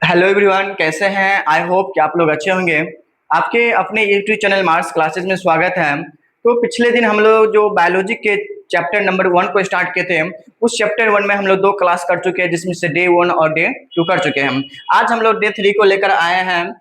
Hello everyone, कैसे हैं? I hope कि आप लोग अच्छे होंगे। आपके अपने यूट्यूब चैनल मार्स क्लासेस में स्वागत है। तो पिछले दिन हम लोग जो बायोलॉजी के चैप्टर नंबर 1 को स्टार्ट किए थे, उस चैप्टर 1 में हम लोग 2 क्लास कर चुके हैं, जिसमें से डे 1 और डे 2 कर चुके हैं। आज हम लोग डे 3 को लेकर आए हैं।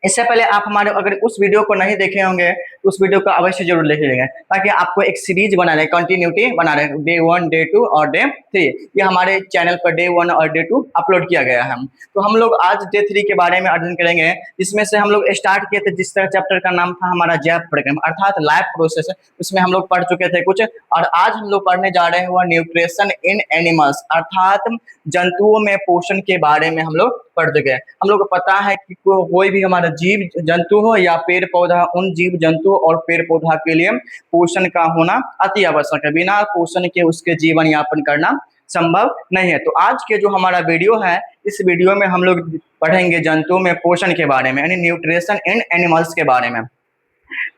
इससे पहले आप हमारे अगर उस वीडियो को नहीं देखे होंगे तो उस वीडियो को अवश्य जरूर देख लीजिएगा, ताकि आपको एक सीरीज बना रहे, कंटिन्यूटी बना रहे, डे 1, डे 2 और डे 3। ये हमारे चैनल पर डे 1 और डे 2 अपलोड किया गया है। तो हम लोग आज डे 3 के बारे में अध्ययन करेंगे। इसमें से हम लोग स्टार्ट किए थे, जिस तरह चैप्टर का नाम था हमारा जैव प्रक्रम, अर्थात लाइफ प्रोसेस। उसमें हम लोग पढ़ चुके थे कुछ, और आज हम लोग पढ़ने जा रहे हैं वह न्यूट्रिशन इन एनिमल्स, अर्थात जंतुओं में पोषण के बारे में हम लोग पढ़ चुके हैं। हम लोग को पता है कि कोई भी हमारा जीव जंतु हो या पेड़ पौधा, उन जीव जंतु और पेड़ पौधा के लिए पोषण का होना अति आवश्यक है। बिना पोषण के उसके जीवन यापन करना संभव नहीं है। तो आज के जो हमारा वीडियो है, इस वीडियो में हम लोग पढ़ेंगे जंतुओं में पोषण के बारे में, यानी न्यूट्रिशन इन एनिमल्स के बारे में।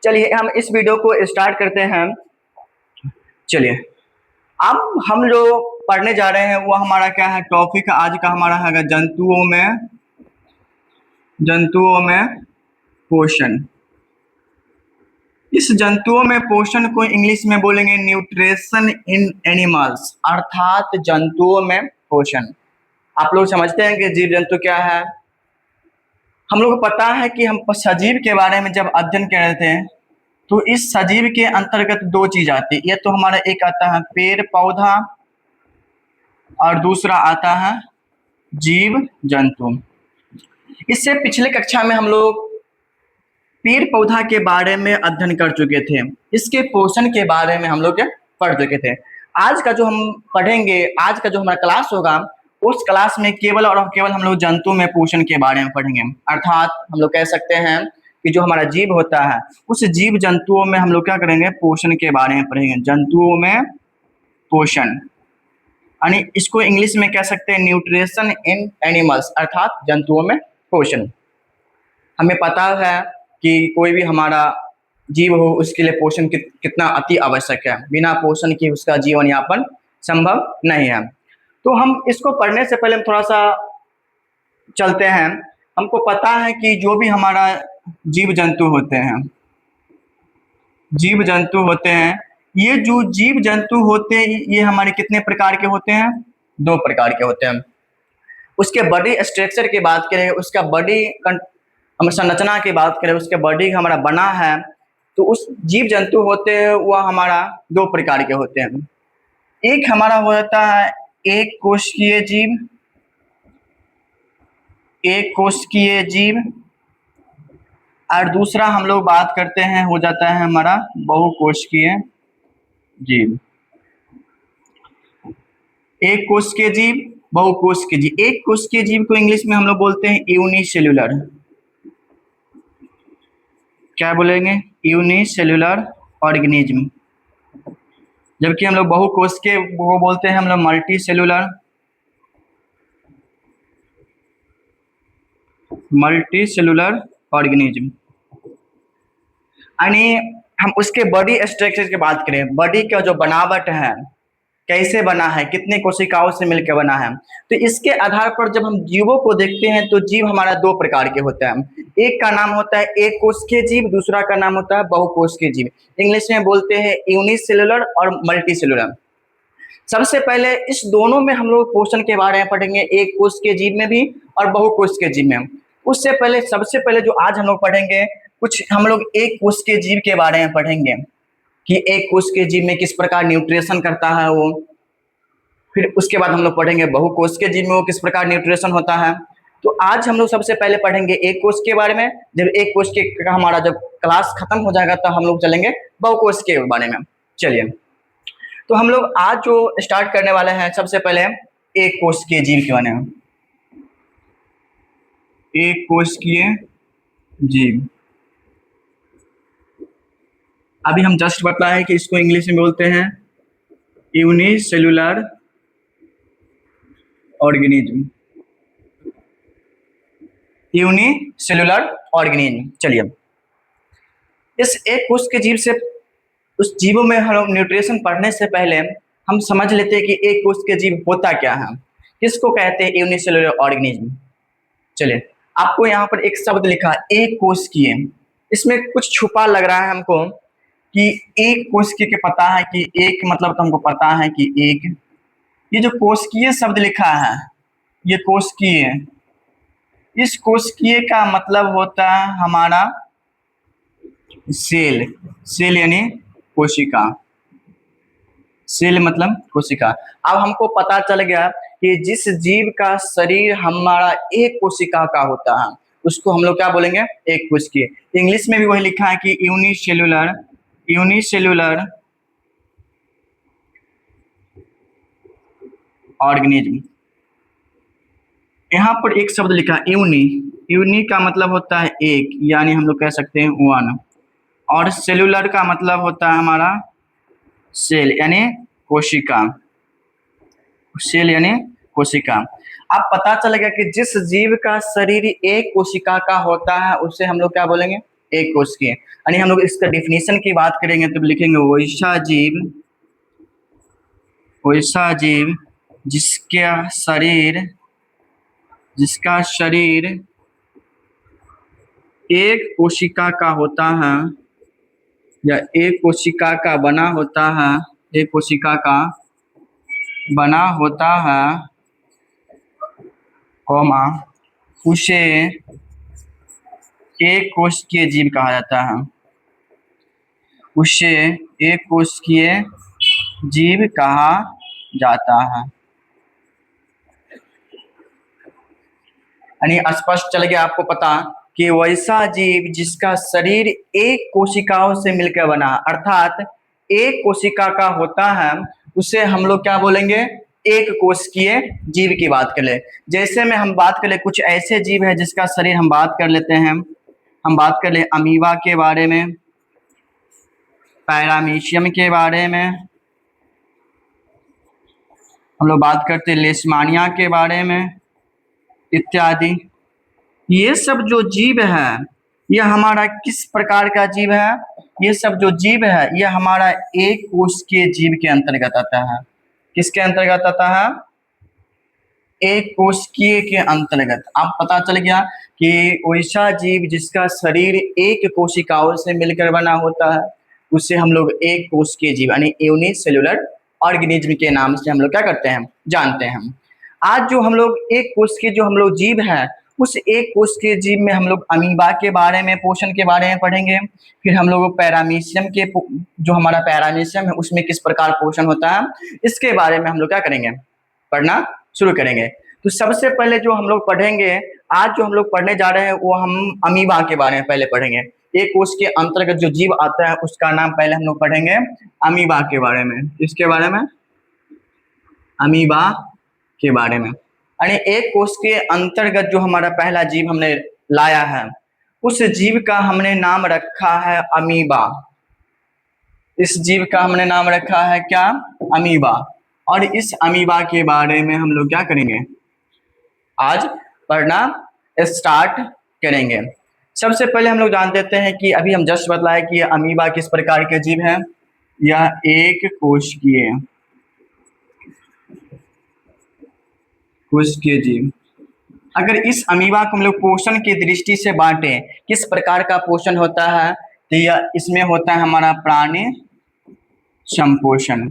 चलिए हम इस वीडियो को स्टार्ट करते हैं। चलिए, अब हम जो पढ़ने जा रहे हैं वो हमारा क्या है, टॉपिक आज का हमारा है जंतुओं में पोषण। इस जंतुओं में पोषण को इंग्लिश में बोलेंगे न्यूट्रिशन इन एनिमल्स, अर्थात जंतुओं में पोषण। आप लोग समझते हैं कि जीव जंतु क्या है? हम लोग को पता है कि हम सजीव के बारे में जब अध्ययन कर रहे थे, तो इस सजीव के अंतर्गत 2 चीज आती है। ये तो हमारा एक आता है पेड़ पौधा, और दूसरा आता है जीव जंतु। इससे पिछले कक्षा में हम लोग पेड़ पौधा के बारे में अध्ययन कर चुके थे, इसके पोषण के बारे में हम लोग पढ़ चुके थे। आज का जो हम पढ़ेंगे, आज का जो हमारा क्लास होगा, उस क्लास में केवल और केवल हम लोग जंतु में पोषण के बारे में पढ़ेंगे। अर्थात हम लोग कह सकते हैं कि जो हमारा जीव होता है, उस जीव जंतुओं में हम लोग क्या करेंगे, पोषण के बारे में पढ़ेंगे। जंतुओं में पोषण, यानी इसको इंग्लिश में कह सकते हैं न्यूट्रिशन इन एनिमल्स, अर्थात जंतुओं में पोषण। हमें पता है कि कोई भी हमारा जीव हो, उसके लिए पोषण कितना अति आवश्यक है। बिना पोषण के उसका जीवन यापन संभव नहीं है। तो हम इसको पढ़ने से पहले हम थोड़ा सा चलते हैं। हमको पता है कि जो भी हमारा जीव जंतु होते हैं, ये जो जीव जंतु होते हैं, ये हमारे कितने प्रकार के होते हैं? 2 प्रकार के होते हैं। उसके बॉडी स्ट्रक्चर की बात करें, उसका बॉडी हम संरचना की बात करें, उसके बॉडी हमारा बना है, तो उस जीव जंतु होते हैं वह हमारा 2 प्रकार के होते हैं। एक हमारा होता है एक कोशिकीय जीव, और दूसरा हम लोग बात करते हैं हो जाता है हमारा बहुकोशिकीय जीव। एक कोशिकीय जीव, बहुकोशिकीय जीव। एक कोशिकीय जीव को इंग्लिश में हम लोग बोलते हैं यूनिसेल्युलर। क्या बोलेंगे? Unicellular organism. जबकि हम लोग बहुकोशिकीय वो बोलते हैं हम लोग मल्टी सेलुलर ऑर्गेनिज्म। यानी हम उसके बॉडी स्ट्रक्चर की बात करें, बॉडी का जो बनावट है, कैसे बना है, कितने कोशिकाओं से मिलकर बना है, तो इसके आधार पर जब हम जीवों को देखते हैं तो जीव हमारा 2 प्रकार के होते हैं। एक का नाम होता है एक कोशिकीय जीव, दूसरा का नाम होता है बहुकोशिकीय जीव। इंग्लिश में बोलते हैं यूनिसेलुलर और मल्टी सेलुलर। सबसे पहले इस दोनों में हम लोग पोषण के बारे में पढ़ेंगे, एक कोशिकीय जीव में भी और बहुकोशिकीय जीव में। उससे पहले सबसे पहले जो आज हम लोग पढ़ेंगे, कुछ हम लोग एक कोशिकीय जीव के बारे में पढ़ेंगे कि एक कोशिकीय जीव में किस प्रकार न्यूट्रिशन करता है वो। फिर उसके बाद हम लोग पढ़ेंगे बहुकोशिकीय जीव में वो किस प्रकार न्यूट्रिशन होता है। तो आज हम लोग सबसे पहले पढ़ेंगे एक कोश के बारे में। जब एक कोश के का हमारा जब क्लास खत्म हो जाएगा तो हम लोग चलेंगे बहुकोश के बारे में। चलिए, तो हम लोग आज जो स्टार्ट करने वाले हैं, सबसे पहले एक कोशिकीय जीव के बारे में। एक कोशिकीय जीव, अभी हम जस्ट बताया है कि इसको इंग्लिश में बोलते हैं यूनिसेल्युलर ऑर्गेनिज्म। Unicellular organism. चलिए, इस एक कोश के जीव से, उस जीवों में हम न्यूट्रिशन पढ़ने से पहले हम समझ लेते हैं कि एक कोश के जीव होता क्या है। किसको कहते हैं यूनिसेलुलर ऑर्गेनिज्म। चलिए, आपको यहाँ पर एक शब्द लिखा एक कोशिकीय, इसमें कुछ छुपा लग रहा है हमको कि एक कोशिकीय के पता है कि एक मतलब तो हमको पता है कि एक, ये जो कोशिकीय शब्द लिखा है ये कोशिकीय, इस कोशिकीय का मतलब होता है हमारा सेल। सेल यानी कोशिका, सेल मतलब कोशिका। अब हमको पता चल गया कि जिस जीव का शरीर हमारा एक कोशिका का होता है उसको हम लोग क्या बोलेंगे, एक कोशिकीय। इंग्लिश में भी वही लिखा है कि यूनिसेलुलर, यूनिसेलुलर ऑर्गेनिज्म। यहाँ पर एक शब्द लिखा यूनि, यूनि का मतलब होता है एक, यानी हम लोग कह सकते हैं वन, और सेलुलर का मतलब होता है हमारा सेल यानी कोशिका, सेल यानी कोशिका। अब पता चल गया कि जिस जीव का शरीर एक कोशिका का होता है उसे हम लोग क्या बोलेंगे, एक कोशिकीय। यानी हम लोग इसका डिफिनीशन की बात करेंगे तो लिखेंगे वैसा जीव, वैसा जीव जिसका शरीर एक कोशिका का होता है या एक कोशिका का बना होता है, एक कोशिका का बना होता है, कॉमा, उसे एक कोशिकीय जीव कहा जाता है, उसे एक कोशिकीय जीव कहा जाता है। यानी स्पष्ट चल गया आपको पता कि वैसा जीव जिसका शरीर एक कोशिकाओं से मिलकर बना, अर्थात एक कोशिका का होता है, उसे हम लोग क्या बोलेंगे, एक कोशिकीय जीव की बात कर ले। जैसे में हम बात कर ले कुछ ऐसे जीव है जिसका शरीर हम बात कर लेते हैं, हम बात कर ले अमीबा के बारे में, पैरामीशियम के बारे में, हम लोग बात करते हैं लेशमानिया के बारे में इत्यादि। ये सब जो जीव है यह हमारा किस प्रकार का जीव है, ये सब जो जीव है यह हमारा एक कोशिकीय जीव के अंतर्गत आता है। किसके अंतर्गत आता है, एक कोशिकीय के अंतर्गत। अब पता चल गया कि वैसा जीव जिसका शरीर एक कोशिकाओं से मिलकर बना होता है उसे हम लोग एक कोशिकीय जीव यानी यूनिसेलुलर ऑर्गेनिज्म के नाम से हम लोग क्या करते हैं, जानते हैं। आज जो हम लोग एक कोशिकीय जो हम लोग जीव है उस एक कोशिकीय जीव में हम लोग अमीबा के बारे में, पोषण के बारे में पढ़ेंगे। फिर हम लोग पैरामीशियम के, जो हमारा पैरामीशियम है उसमें किस प्रकार पोषण होता है इसके बारे में हम लोग क्या करेंगे, पढ़ना शुरू करेंगे। तो सबसे पहले जो हम लोग पढ़ेंगे, आज जो हम लोग पढ़ने जा रहे हैं वो हम अमीबा के बारे में पहले पढ़ेंगे। एक कोश के अंतर्गत जो जीव आता है उसका नाम पहले हम लोग पढ़ेंगे अमीबा के बारे में। इसके बारे में, अमीबा के बारे में। यानी एक कोश के अंतर्गत जो हमारा पहला जीव हमने लाया है उस जीव का हमने नाम रखा है अमीबा। इस जीव का हमने नाम रखा है क्या, अमीबा। और इस अमीबा के बारे में हम लोग क्या करेंगे, आज पढ़ना स्टार्ट करेंगे। सबसे पहले हम लोग जान देते हैं कि अभी हम जस्ट बतलाए कि अमीबा किस प्रकार के जीव है। यह एक कोशिकीय जीव। अगर इस अमीबा को हम लोग पोषण की दृष्टि से बांटे, किस प्रकार का पोषण होता है, तो यह इसमें होता है हमारा प्राणी संपोषण।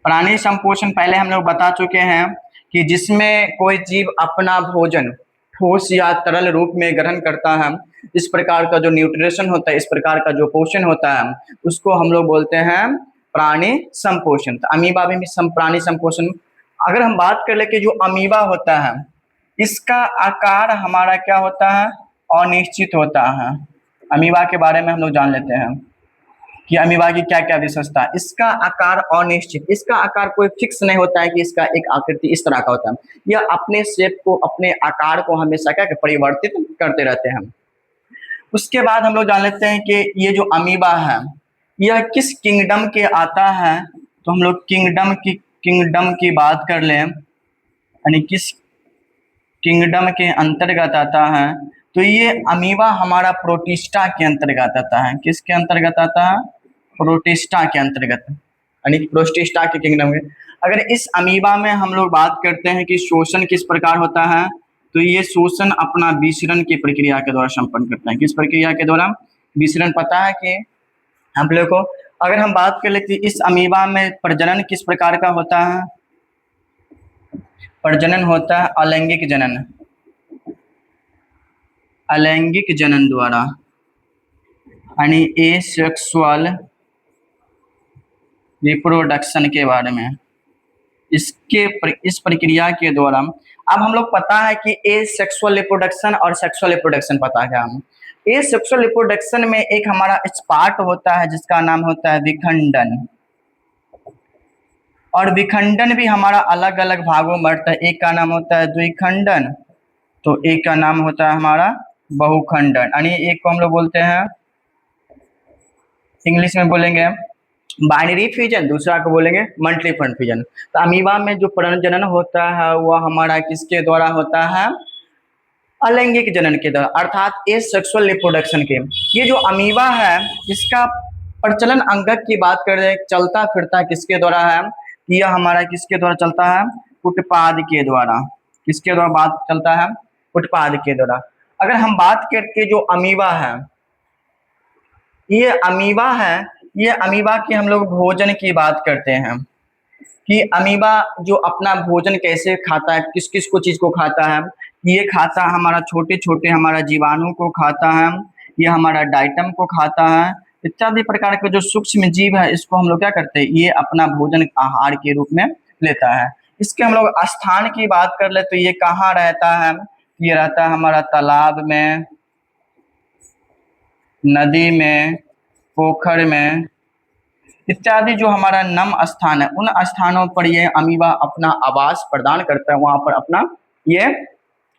प्राणी संपोषण पहले हम लोग बता चुके हैं कि जिसमें कोई जीव अपना भोजन ठोस या तरल रूप में ग्रहण करता है, इस प्रकार का जो न्यूट्रिशन होता है, इस प्रकार का जो पोषण होता है उसको हम लोग बोलते हैं प्राणी संपोषण। तो अमीबा भी प्राणी संपोषण। अगर हम बात कर ले कि जो अमीबा होता है इसका आकार हमारा क्या होता है, अनिश्चित होता है। अमीबा के बारे में हम लोग जान लेते हैं कि अमीबा की क्या क्या विशेषता है। इसका आकार अनिश्चित, इसका आकार कोई फिक्स नहीं होता है कि इसका एक आकृति इस तरह का होता है। यह अपने शेप को, अपने आकार को हमेशा क्या परिवर्तित करते रहते हैं। उसके बाद हम लोग जान लेते हैं कि ये जो अमीबा है यह किस किंगडम के आता है। तो हम लोग किंगडम की बात कर लें, यानी किस किंगडम के अंतर्गत आता है, तो ये अमीबा हमारा प्रोटिस्टा के अंतर्गत आता है। किसके अंतर्गत आता है, प्रोटिस्टा के अंतर्गत, यानी प्रोटिस्टा के किंगडम के। अगर इस अमीबा में हम लोग बात करते हैं कि शोषण किस प्रकार होता है, तो ये शोषण अपना विसरण की प्रक्रिया के द्वारा संपन्न करता है। किस प्रक्रिया के द्वारा? विसरण। पता है कि हम लोग को, अगर हम बात कर ले कि इस अमीबा में प्रजनन किस प्रकार का होता है, प्रजनन होता है अलैंगिक जनन, अलैंगिक जनन द्वारा, यानी एसेक्सुअल रिप्रोडक्शन के बारे में, इस प्रक्रिया के द्वारा। अब हम लोग पता है कि एसेक्सुअल रिप्रोडक्शन और सेक्सुअल रिप्रोडक्शन पता है हम। एसेक्सुअल रिप्रोडक्शन में एक हमारा पार्ट होता है जिसका नाम होता है विखंडन, और विखंडन भी हमारा अलग अलग भागों में बढ़ता है। एक का नाम होता है द्विखंडन, तो एक का नाम होता है हमारा बहुखंडन, यानी एक को हम लोग बोलते हैं, इंग्लिश में बोलेंगे बाइनरी फिजन, दूसरा को बोलेंगे मल्टीपल फिजन। तो अमीबा में जो प्रजनन होता है वह हमारा किसके द्वारा होता है? अलैंगिक जनन के द्वारा, अर्थात एसेक्सुअल रिप्रोडक्शन के। ये जो अमीबा है इसका प्रचलन अंगक की बात कर रहे हैं, चलता फिरता किसके द्वारा है? यह हमारा किसके द्वारा चलता है? पुटपाद के द्वारा। किसके द्वारा बात चलता है? पुटपाद के द्वारा। अगर हम बात करके जो अमीबा है, ये अमीबा है, ये अमीबा की हम लोग भोजन की बात करते हैं कि अमीबा जो अपना भोजन कैसे खाता है, किस किस को चीज को खाता है। ये खाता है हमारा छोटे छोटे हमारा जीवाणु को खाता है, ये हमारा डाइटम को खाता है, इत्यादि प्रकार के जो सूक्ष्म जीव है इसको हम लोग क्या करते हैं, ये अपना भोजन आहार के रूप में लेता है। इसके हम लोग स्थान की बात कर ले तो ये कहाँ रहता है? ये रहता है हमारा तालाब में, नदी में, पोखर में, इत्यादि जो हमारा नम स्थान है उन स्थानों पर ये अमीबा अपना आवास प्रदान करता है, वहां पर अपना ये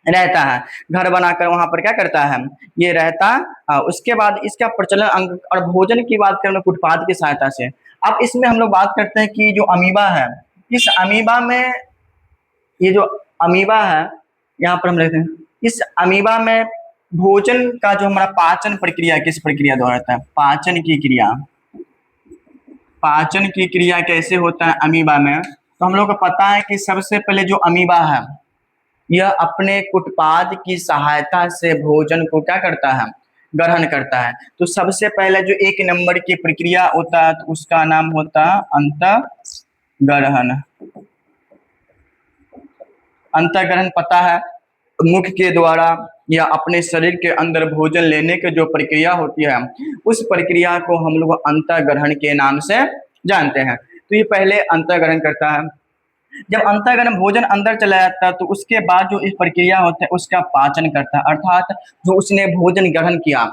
रहता है, घर बनाकर वहां पर क्या करता है, ये रहता है। उसके बाद इसका प्रचलन अंग और भोजन की बात करें उत्पाद की सहायता से। अब इसमें हम लोग बात करते हैं कि जो अमीबा है, इस अमीबा में, ये जो अमीबा है यहाँ पर हम लेते हैं, इस अमीबा में भोजन का जो हमारा पाचन प्रक्रिया किस प्रक्रिया द्वारा होता है? पाचन की क्रिया। पाचन की क्रिया कैसे होता है अमीबा में? तो हम लोग को पता है कि सबसे पहले जो अमीबा है यह अपने कुटपाद की सहायता से भोजन को क्या करता है? ग्रहण करता है। तो सबसे पहले जो एक नंबर की प्रक्रिया होता है तो उसका नाम होता है अंतःग्रहण। अंतःग्रहण पता है, मुख के द्वारा या अपने शरीर के अंदर भोजन लेने की जो प्रक्रिया होती है उस प्रक्रिया को हम लोग अंतःग्रहण के नाम से जानते हैं। तो ये पहले अंतःग्रहण करता है। जब अंतःग्रहण भोजन अंदर चला जाता है तो उसके बाद जो इस प्रक्रिया होता है उसका पाचन करता है, अर्थात जो उसने भोजन ग्रहण किया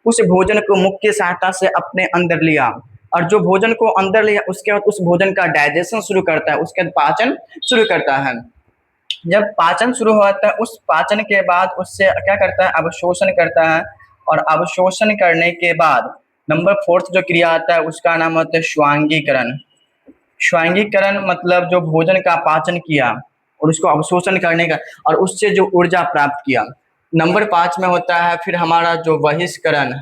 उस भोजन को मुख की सहायता से अपने अंदर लिया, और जो भोजन को अंदर लिया उसके बाद उस भोजन का डाइजेशन शुरू करता है, उसके बाद पाचन शुरू करता है। जब पाचन शुरू होता है उस पाचन के बाद उससे क्या करता है? अवशोषण करता है, और अवशोषण करने के बाद नंबर 4 जो क्रिया आता है उसका नाम होता है श्वांगीकरण। श्वांगीकरण मतलब जो भोजन का पाचन किया और उसको अवशोषण करने का और उससे जो ऊर्जा प्राप्त किया। नंबर 5 में होता है फिर हमारा जो बहिष्करण।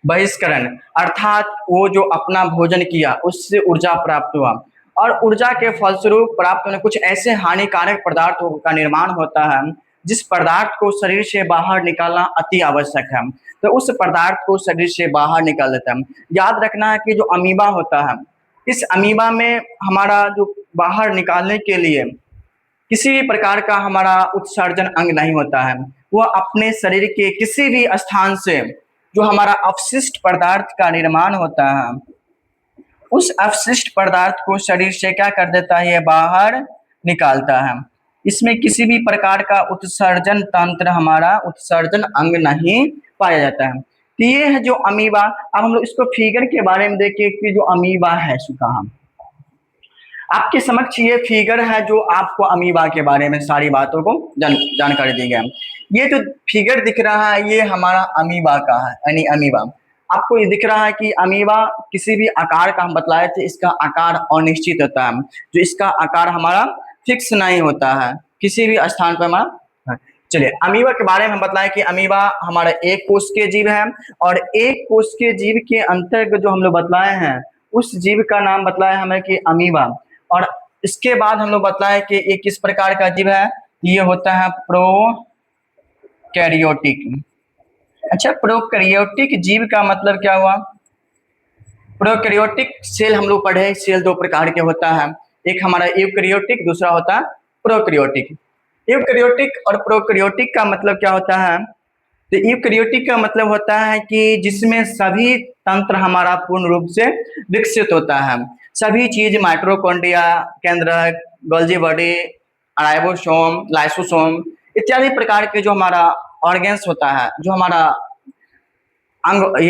बहिष्करण अर्थात वो जो अपना भोजन किया उससे ऊर्जा प्राप्त हुआ, और ऊर्जा के फलस्वरूप प्राप्त होने कुछ ऐसे हानिकारक पदार्थों का निर्माण होता है जिस पदार्थ को शरीर से बाहर निकालना अति आवश्यक है, तो उस पदार्थ को शरीर से बाहर निकाल देता है। याद रखना है कि जो अमीबा होता है इस अमीबा में हमारा जो बाहर निकालने के लिए किसी भी प्रकार का हमारा उत्सर्जन अंग नहीं होता है, वह अपने शरीर के किसी भी स्थान से जो हमारा अपशिष्ट पदार्थ का निर्माण होता है उस अपशिष्ट पदार्थ को शरीर से क्या कर देता है? ये बाहर निकालता है। इसमें किसी भी प्रकार का उत्सर्जन तंत्र, हमारा उत्सर्जन अंग नहीं पाया जाता है। तो ये है जो अमीबा। अब हम लोग इसको फिगर के बारे में देखें कि जो अमीबा है इसका हम आपके समक्ष ये फिगर है जो आपको अमीबा के बारे में सारी बातों को जानकारी दी गई। ये जो फिगर दिख रहा है ये हमारा अमीबा का है, यानी अमीबा। आपको ये दिख रहा है कि अमीबा किसी भी आकार का हम बतलाए थे, इसका आकार अनिश्चित होता है, जो इसका आकार हमारा फिक्स नहीं होता है किसी भी स्थान पर हमारा। चलिए अमीबा के बारे में हम बतलाएं कि अमीबा हमारा एक कोशिकीय जीव है, और एक कोशिकीय जीव के अंतर्गत जो हम लोग बतलाए हैं उस जीव का नाम बतलाया हमें कि अमीबा। और इसके बाद हम लोग बतलाए कि ये किस प्रकार का जीव है, ये होता है प्रोकैरियोटिक। अच्छा, प्रोकैरियोटिक जीव का मतलब क्या हुआ? प्रोकैरियोटिक सेल हम लोग पढ़े, सेल दो प्रकार के होता है, एक हमारा यूकैरियोटिक, दूसरा होता है प्रोकैरियोटिक। यूकैरियोटिक और प्रोकैरियोटिक का मतलब क्या होता है? तो यूकैरियोटिक का मतलब होता है कि जिसमें सभी तंत्र हमारा पूर्ण रूप से विकसित होता है। सभी चीज माइटोकॉन्ड्रिया, केंद्रक, गोल्गी बॉडी, राइबोसोम, लाइसोसोम इत्यादि प्रकार के जो हमारा ऑर्गेन्स होता है, जो हमारा अंग,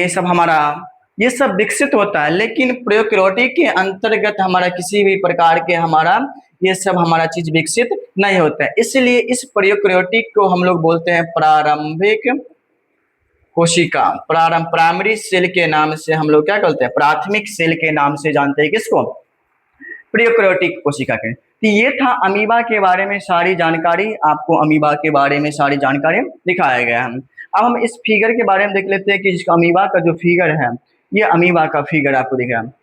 ये सब विकसित होता है। लेकिन प्रोकैरियोटिक के अंतर्गत हमारा किसी भी प्रकार के हमारा ये सब हमारा चीज विकसित नहीं होता है। इसलिए इस प्रोकैरियोटिक को हम लोग बोलते हैं प्रारंभिक कोशिका। प्राइमरी सेल के नाम से हम लोग क्या कहते हैं? प्राथमिक सेल के नाम से जानते हैं किसको? प्रोकैरियोटिक कोशिका के। तो ये था अमीबा के बारे में सारी जानकारी, आपको अमीबा के बारे में सारी जानकारी दिखाया गया है। अब हम इस फिगर के बारे में देख लेते हैं कि जिसका अमीबा का जो फिगर है, ये अमीबा का फिगर आपको दिख रहा है।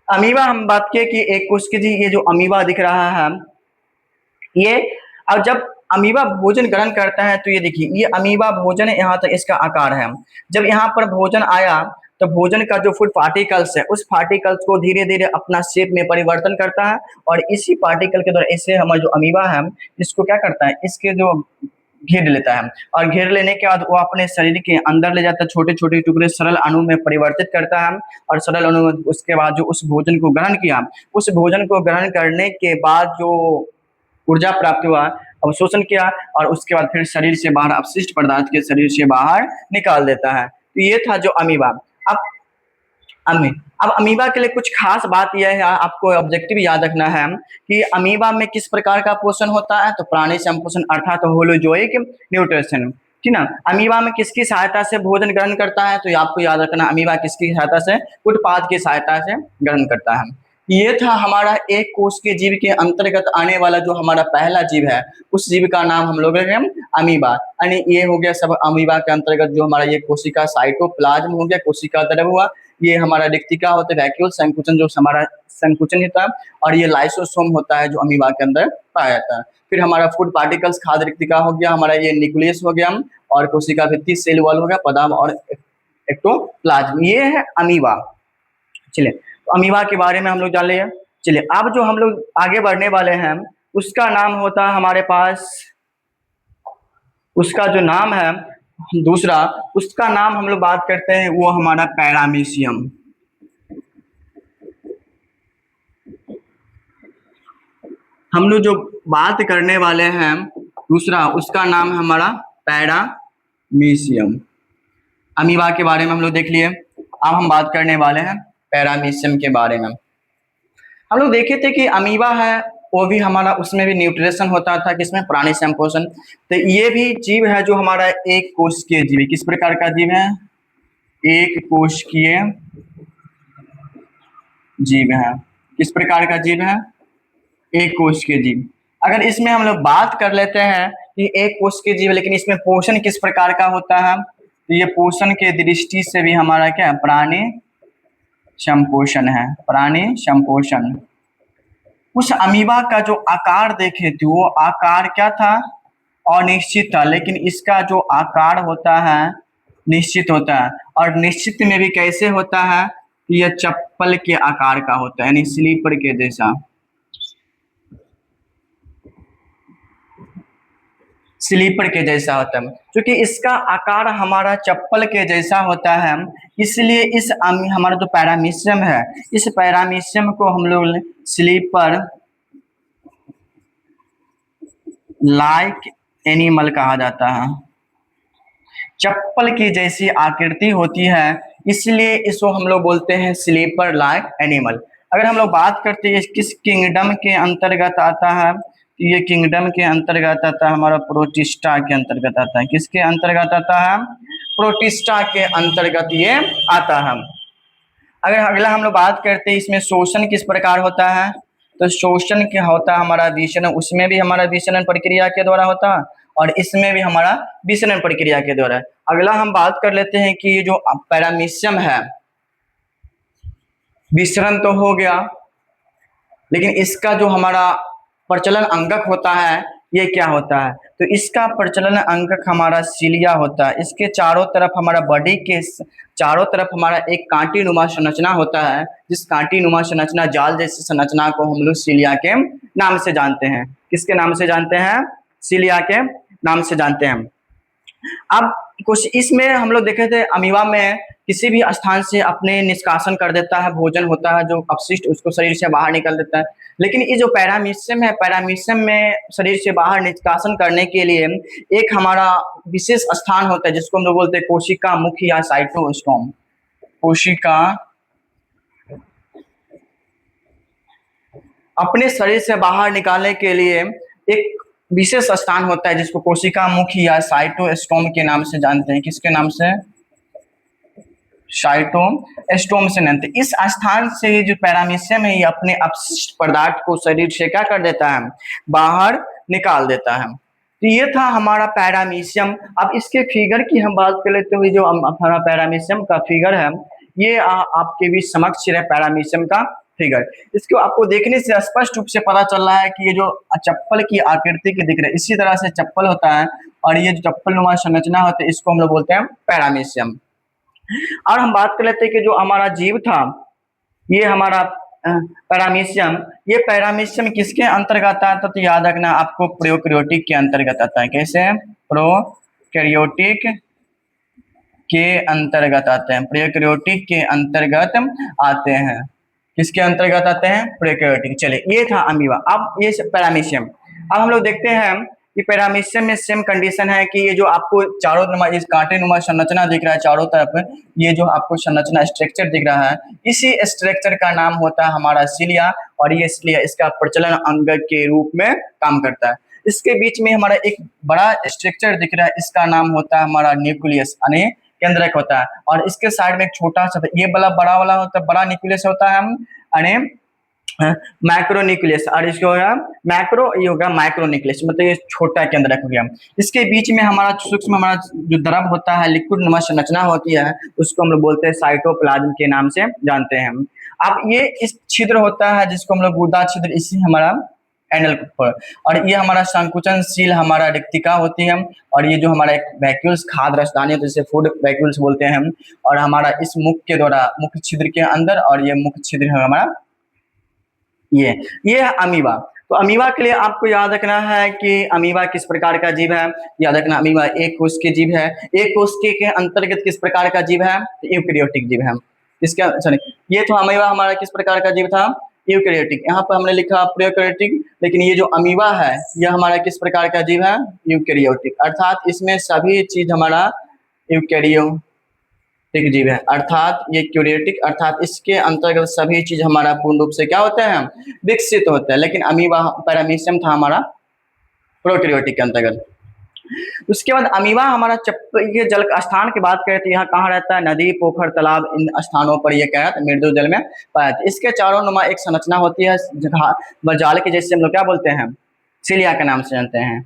अमीबा हम बात किए कि एक कोश की थी, ये जो अमीबा दिख रहा है ये, अब जब अमीबा भोजन ग्रहण करता है तो ये देखिए, ये अमीबा भोजन यहाँ तक इसका आकार है। जब यहाँ पर भोजन आया तो भोजन का जो फूड पार्टिकल्स है, उस पार्टिकल्स को धीरे धीरे अपना शेप में परिवर्तन करता है, और इसी पार्टिकल के द्वारा इससे हमारा जो अमीबा है इसको क्या करता है, इसके जो घेर लेता है, और घेर लेने के बाद वो अपने शरीर के अंदर ले जाता है, छोटे छोटे टुकड़े सरल अणु में परिवर्तित करता है, और सरल अणु उसके बाद जो उस भोजन को ग्रहण किया, उस भोजन को ग्रहण करने के बाद जो ऊर्जा प्राप्त हुआ, अवशोषण किया, और उसके बाद फिर शरीर से बाहर अपशिष्ट पदार्थ के शरीर से बाहर निकाल देता है। तो ये था जो अमीबा। अब अमी अब अमीबा के लिए कुछ खास बात यह है, आपको ऑब्जेक्टिव याद रखना है कि अमीबा में किस प्रकार का पोषण होता है, तो प्राणी संपोषण अर्थात होलोजोइक न्यूट्रिशन, ठीक ना। अमीबा में किसकी सहायता से भोजन ग्रहण करता है, तो ये आपको याद रखना, अमीबा किसकी सहायता से? उत्पाद की सहायता से ग्रहण करता है। ये था हमारा एक कोश के जीव के अंतर्गत आने वाला जो हमारा पहला जीव है, उस जीव का नाम हम लोग रखें अमीबा। यानी ये हो गया सब अमीबा के अंतर्गत जो हमारा ये कोशिका साइटोप्लाज्म हो गया, कोशिका द्रव हुआ, ये हमारा रिक्तिका होता है, वैक्यूल संकुचन जो हमारा संकुचन होता है, और ये लाइसोसोम होता है जो अमीबा के अंदर पाया जाता है। फिर हमारा फूड पार्टिकल्स खाद्य रिक्तिका हो गया, हमारा ये न्यूक्लियस हो गया, और कोशिका भित्ति सेल वॉल हो गया, पदार्थ और एक्टोप्लाज्म, ये है अमीबा। चलिए, तो अमीबा के बारे में हम लोग जान लिए। चलिए, अब जो हम लोग आगे बढ़ने वाले हैं उसका नाम होता है हमारे पास, उसका जो नाम है दूसरा, उसका नाम हम लोग बात करते हैं वो हमारा पैरामीशियम। हम लोग जो बात करने वाले हैं दूसरा, उसका नाम है हमारा पैरामीशियम। अमीबा के बारे में हम लोग देख लिए, अब हम बात करने वाले हैं पैरामीशियम के बारे में। हम लोग देखे थे कि अमीबा है वो भी हमारा, उसमें भी न्यूट्रिशन होता था, किसमें? प्राणी संपोषण। तो ये भी जीव है जो हमारा एक कोशिकीय जीव है। किस प्रकार का जीव है? एक कोशिकीय जीव है। किस प्रकार का जीव है? एक कोशिकीय जीव। अगर इसमें हम लोग बात कर लेते हैं कि एक कोशिकीय जीव, लेकिन इसमें पोषण किस प्रकार का होता है, तो ये पोषण के दृष्टि से भी हमारा क्या है? प्राणी संपोषण है, प्राणी संपोषण। उस अमीबा का जो आकार देखे थे वो आकार क्या था? अनिश्चित था, लेकिन इसका जो आकार होता है निश्चित होता है, और निश्चित में भी कैसे होता है कि यह चप्पल के आकार का होता है, यानी स्लीपर के जैसा, स्लीपर के जैसा होता है। क्योंकि इसका आकार हमारा चप्पल के जैसा होता है, इसलिए इस हमारा जो पैरामीशियम है, इस पैरामीशियम को हम लोग स्लीपर लाइक एनिमल कहा जाता है। चप्पल की जैसी आकृति होती है, इसलिए इसको हम लोग बोलते हैं स्लीपर लाइक एनिमल। अगर हम लोग बात करते हैं किस किंगडम के अंतर्गत आता है, तो ये किंगडम के अंतर्गत आता है हमारा प्रोटिस्टा के अंतर्गत आता है। किसके अंतर्गत आता है? प्रोटिस्टा के अंतर्गत ये आता है। अगर अगला हम लोग बात करते हैं इसमें शोषण किस प्रकार होता है, तो शोषण क्या होता है हमारा? विषरण, उसमें भी हमारा विषरण प्रक्रिया के द्वारा होता है, और इसमें भी हमारा विषरण प्रक्रिया के द्वारा। अगला हम बात कर लेते हैं कि ये जो पैरामीशियम है, विसरण तो हो गया, लेकिन इसका जो हमारा प्रचलन अंगक होता है ये क्या होता है? तो इसका प्रचलन अंगक हमारा सीलिया होता है। इसके चारों तरफ हमारा बॉडी के चारों तरफ हमारा एक कांटी नुमा संरचना होता है, जिस कांटी नुमा संरचना जाल जैसी संरचना को हम लोग सीलिया के नाम से जानते हैं। किसके नाम से जानते हैं? सीलिया के नाम से जानते हैं। अब कुछ इसमें हम लोग देखे थे अमीबा में किसी भी स्थान से अपने निष्कासन कर देता है, भोजन होता है जो अपशिष्ट उसको शरीर से बाहर निकल देता है। लेकिन ये जो पैरामीशियम है, पैरामीशियम में शरीर से बाहर निष्कासन करने के लिए एक हमारा विशेष स्थान होता है जिसको हम लोग बोलते हैं कोशिका मुख या साइटोस्टोम। कोशिका अपने शरीर से बाहर निकालने के लिए एक विशेष स्थान होता है जिसको कोशिका मुख या साइटोस्टोम के नाम से जानते हैं। किसके नाम से? साइटोस्टोम से जानते हैं। इस स्थान से जो पैरामीशियम है ये अपने अपशिष्ट पदार्थ को शरीर से क्या कर देता है? बाहर निकाल देता है। तो ये था हमारा पैरामीशियम। अब इसके फिगर की हम बात कर लेते हुए जो हमारा पैरामीशियम का फिगर है ये आपके भी समक्ष है पैरामीशियम का फिगर। इसको आपको देखने से स्पष्ट रूप से पता चल रहा है कि ये जो चप्पल की आकृति के दिख रहे हैं इसी तरह से चप्पल होता है और ये जो चप्पल नुमा संरचना होती है इसको हम लोग बोलते हैं पैरामीशियम। और हम बात कर लेते हैं कि जो हमारा जीव था ये हमारा पैरामीशियम, ये पैरामीशियम किसके अंतर्गत आता है? तो याद रखना आपको प्रोकैरियोटिक के अंतर्गत आता है। कैसे? प्रोकैरियोटिक के अंतर्गत आते हैं। प्रोकैरियोटिक के अंतर्गत आते हैं। किसके अंतर्गत आते हैं? प्रोकैरियोटिक। चलिए ये था अमीबा। अब ये पैरामीशियम। अब हम लोग देखते हैं कि पैरामीशियम में सेम कंडीशन है कि ये जो आपको चारों नुमा इस कांटे नुमा संरचना दिख रहा है चारों तरफ, ये जो आपको संरचना स्ट्रक्चर दिख रहा है इसी स्ट्रक्चर का नाम होता है हमारा सीलिया और ये सीलिया इसका प्रचलन अंग के रूप में काम करता है। इसके बीच में हमारा एक बड़ा स्ट्रक्चर दिख रहा है इसका नाम होता है हमारा न्यूक्लियस यानी केंद्रक होता है और इसके साइड में एक छोटा सा ये वाला बड़ा वाला होता है बड़ा न्यूक्लियस होता है यानी मैक्रो न्यूक्लियस और इसको होगा मैक्रो ये होगा माइक्रो न्यूक्लियस मतलब ये छोटा केंद्रक हो गया। इसके बीच में हमारा सूक्ष्म हमारा जो द्रव होता है लिक्विड नुमा संरचना होती है उसको हम लोग बोलते हैं साइटोप्लाज्म के नाम से जानते हैं। अब ये इस छिद्र होता है जिसको हम लोग गुदा छिद्र इसी हमारा एनल पर और ये हमारा संकुचनशील हमारा रिक्तिका होती है और ये जो हमारा एक वैक्यूल्स खाद्य रसदानी जैसे फूड वैक्यूल्स बोलते हैं हम और हमारा इस मुख के द्वारा मुख छिद्र के अंदर और ये मुख छिद्र है हमारा ये है अमीबा। तो अमीबा के लिए आपको याद रखना है कि अमीबा किस प्रकार का जीव है। याद रखना अमीबा एक कोश के जीव है। एक कोश के अंतर्गत किस प्रकार का जीव है? यूकैरियोटिक जीव है। इसका सॉरी ये तो अमीबा हमारा किस प्रकार का जीव था? यूकैरियोटिक। यहाँ पर हमने लिखा प्रोकैरियोटिक लेकिन ये जो अमीबा है यह हमारा किस प्रकार का जीव है? यूकैरियोटिक। अर्थात इसमें सभी चीज हमारा यूकैरियोटिक जीव है अर्थात ये क्यूरियोटिक अर्थात इसके अंतर्गत सभी चीज हमारा पूर्ण रूप से क्या होता है? विकसित होता है। लेकिन अमीबा पैरामीशियम था हमारा प्रोकैरियोटिक के अंतर्गत। उसके बाद अमीबा हमारा ये जल स्थान की बात करें तो यहाँ कहाँ रहता है? नदी पोखर तालाब इन स्थानों पर यह क्या है? मृदु जल में पाया जाता है। इसके चारों नुमा एक संरचना होती है जाल के जैसे हम लोग क्या बोलते हैं? सीलिया के नाम से जानते हैं।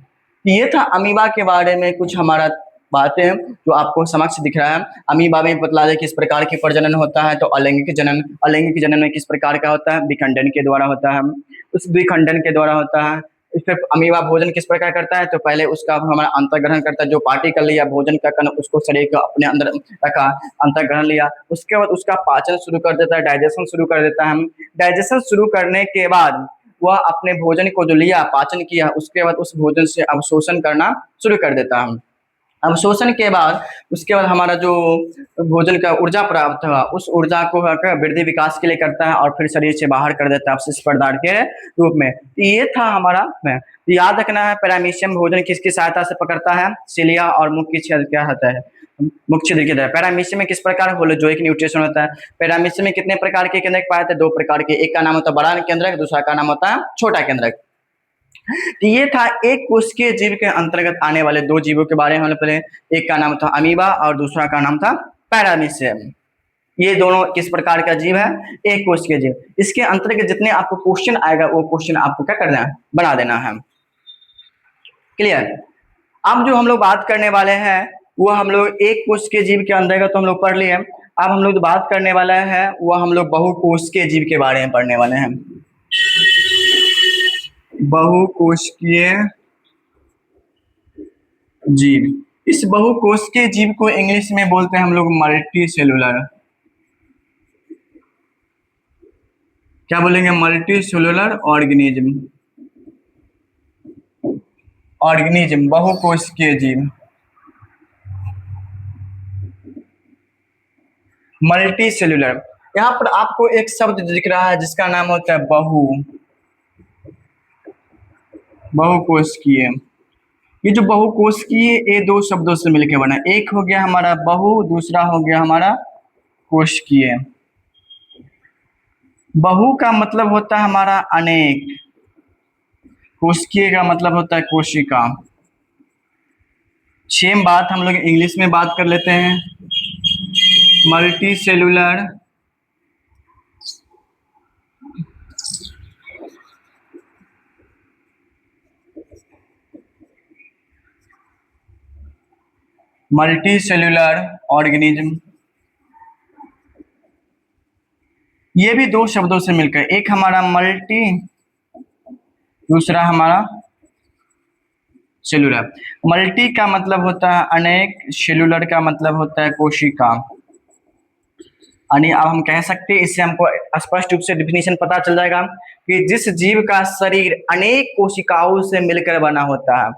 ये था अमीबा के बारे में कुछ हमारा बातें जो आपको समक्ष दिख रहा है। अमीबा में बतला दे किस प्रकार की प्रजनन होता है। तो अलैंगिक जनन में किस प्रकार का होता है? विखंडन के द्वारा होता है। उस विखंडन के द्वारा होता है। फिर अमीबा भोजन किस प्रकार करता है? तो पहले उसका हमारा अंतर्ग्रहण करता है जो पार्टिकल लिया भोजन का कण उसको शरीर को अपने अंदर रखा अंतर्ग्रहण लिया उसके बाद उसका पाचन शुरू कर देता है डाइजेशन शुरू कर देता है। डाइजेशन शुरू करने के बाद वह अपने भोजन को जो लिया पाचन किया उसके बाद उस भोजन से अवशोषण करना शुरू कर देता है। अवशोषण के बाद उसके बाद हमारा जो भोजन का ऊर्जा प्राप्त हुआ उस ऊर्जा को वृद्धि विकास के लिए करता है और फिर शरीर से बाहर कर देता है अपशिष्ट पदार्थ के रूप में। ये था हमारा याद रखना है पैरामीशियम भोजन किसकी सहायता से पकड़ता है? सीलिया और मुख्य छिद्र क्या होता है? मुख्य छिद्र के द्वारा। पैरामीशियम में किस प्रकार होलोजोइक न्यूट्रिशन होता है? पैरामीशियम में कितने प्रकार के केंद्रक पाए जाते हैं? दो प्रकार के। एक का नाम होता है बड़ा केंद्रक दूसरा का नाम होता है छोटा केंद्रक। तो ये था एक कोशिकीय जीव के अंतर्गत आने वाले दो जीवों के बारे में हमने पहले एक का नाम था अमीबा और दूसरा का नाम था पैरामीशियम। ये दोनों किस प्रकार का जीव है? एक कोशिकीय जीव। इसके अंतर्गत जितने आपको क्वेश्चन आएगा वो क्वेश्चन आपको क्या करना है? बना देना है। क्लियर? अब जो हम लोग बात करने वाले हैं वो हम लोग एक कोशिकीय जीव के अंतर्गत तो हम लोग पढ़ लिए। अब हम लोग जो बात करने वाला है वह हम लोग बहुकोशिकीय जीव के बारे में पढ़ने वाले हैं। बहुकोशिकीय जीव, इस बहुकोशिकीय जीव को इंग्लिश में बोलते हैं हम लोग मल्टी सेलुलर। क्या बोलेंगे? Multi cellular organism. ऑर्गेनिज्म, बहुकोशिकीय जीव, मल्टी सेलुलर। यहाँ पर आपको एक शब्द दिख रहा है जिसका नाम होता है बहुकोशिकीय। ये जो बहुकोशिकीय, ये दो शब्दों से मिलकर बना, एक हो गया हमारा बहु, दूसरा हो गया हमारा कोशिकीय। बहु का मतलब होता है हमारा अनेक, कोशिकीय का मतलब होता है कोशिका। सेम बात हम लोग इंग्लिश में बात कर लेते हैं। Multi cellular organism. ये भी दो शब्दों से मिलकर, एक हमारा मल्टी, दूसरा हमारा सेलुलर। मल्टी का मतलब होता है अनेक, सेलुलर का मतलब होता है कोशिका। यानी अब हम कह सकते हैं, इससे हमको स्पष्ट रूप से डिफिनीशन पता चल जाएगा कि जिस जीव का शरीर अनेक कोशिकाओं से मिलकर बना होता है,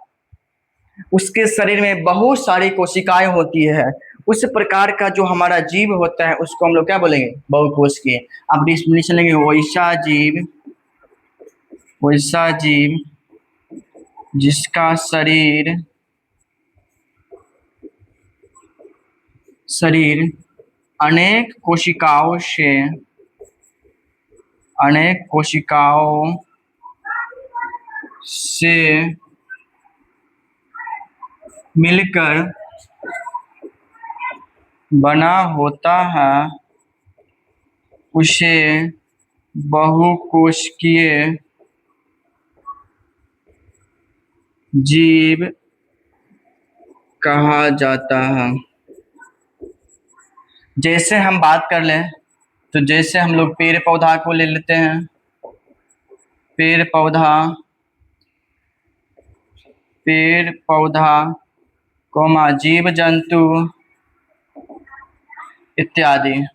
उसके शरीर में बहुत सारी कोशिकाएं होती है, उस प्रकार का जो हमारा जीव होता है उसको हम लोग क्या बोलेंगे? बहुकोशिकीय। अब डिफिनीशन लेंगे, वैसा जीव जिसका शरीर अनेक कोशिकाओं से मिलकर बना होता है, उसे बहुकोशिकीय जीव कहा जाता है। जैसे हम बात कर लें तो जैसे हम लोग पेड़ पौधा को ले लेते हैं, पेड़ पौधा कोमा जीव जंतु इत्यादि।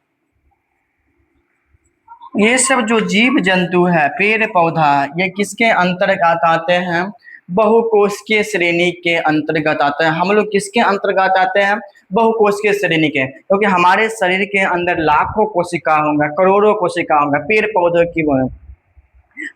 ये सब जो जीव जंतु है, पेड़ पौधा, ये किसके अंतर्गत आते हैं? बहुकोशिकीय श्रेणी के अंतर्गत आते हैं। हम लोग किसके अंतर्गत आते हैं? बहुकोशिकीय श्रेणी के, क्योंकि हमारे शरीर के अंदर लाखों कोशिका होंगे, करोड़ों कोशिका होंगे। पेड़ पौधों की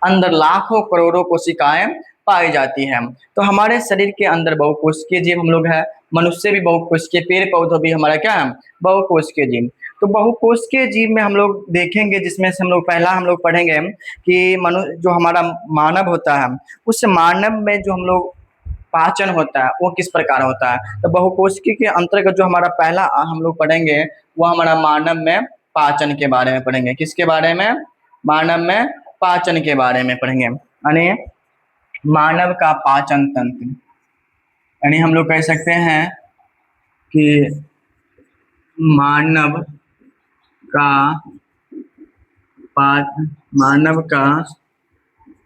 अंदर लाखों करोड़ों कोशिकाएं पाई जाती हैं। तो हमारे शरीर के अंदर बहुकोशिकीय जीव हम लोग हैं। मनुष्य भी बहुकोशिकीय, पेड़ पौधों भी हमारा क्या है? बहुकोशिकीय जीव। तो बहुकोशिकीय जीव में हम लोग देखेंगे, जिसमें से हम लोग पहला हम लोग पढ़ेंगे कि जो हमारा मानव होता है, उस मानव में जो हम लोग पाचन होता है वो किस प्रकार होता है। तो बहुकोशिकीय के अंतर्गत जो हमारा पहला हम लोग पढ़ेंगे वो हमारा मानव में पाचन के बारे में पढ़ेंगे। किसके बारे में? मानव में पाचन के बारे में पढ़ेंगे। यानी मानव का पाचन तंत्र, यानी हम लोग कह सकते हैं कि मानव का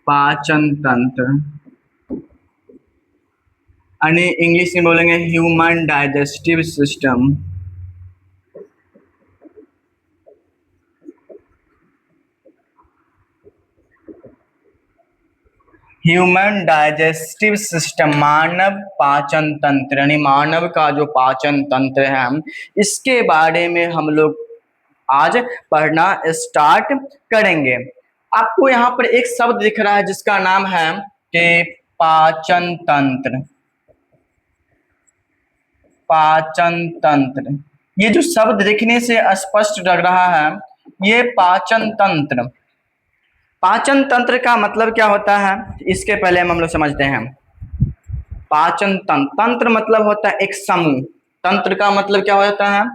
पाचन तंत्र, यानी इंग्लिश में बोलेंगे human digestive system. Human digestive system, मानव पाचन तंत्र, यानी मानव का जो पाचन तंत्र है, इसके बारे में हम लोग आज पढ़ना स्टार्ट करेंगे। आपको यहाँ पर एक शब्द दिख रहा है जिसका नाम है कि पाचन तंत्र। पाचन तंत्र, ये जो शब्द दिखने से स्पष्ट लग रहा है, ये पाचन तंत्र। पाचन तंत्र का मतलब क्या होता है, इसके पहले हम लोग समझते हैं। पाचन तंत्र, तंत्र मतलब होता है एक समूह। तंत्र का मतलब क्या होता है?